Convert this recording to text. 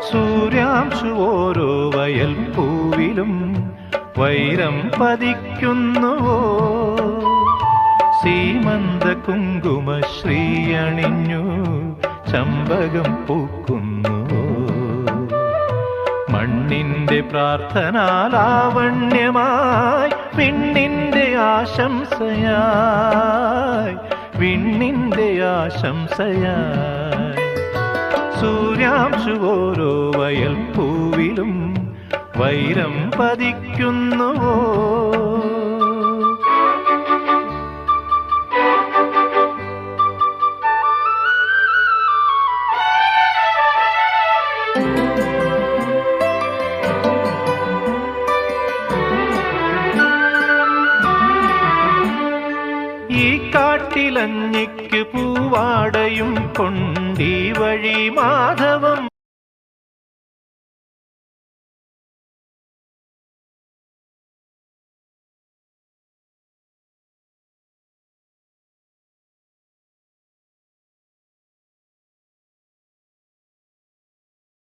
സൂര്യാംശു ഓരോ വയൽ പൂവിലും വൈരം പതിക്കുന്നുവോ? സീമന്ത കുങ്കുമ ശ്രീയണിഞ്ഞു ചമ്പകം പൂക്കുന്നുവോ? മണ്ണിന്റെ പ്രാർത്ഥനാലാവണ്യമായി വിണ്ണിന്റെ ആശംസയായി, വിണ്ണിന്റെ ആശംസയായി. സൂര്യാംശു ഓരോ വയൽ പൂവിലും വൈരം പതിക്കുന്നുവോ? ഈ കാട്ടിലഞ്ഞിക്ക് പൂവാടയും കൊണ്ടീ വഴി മാധവം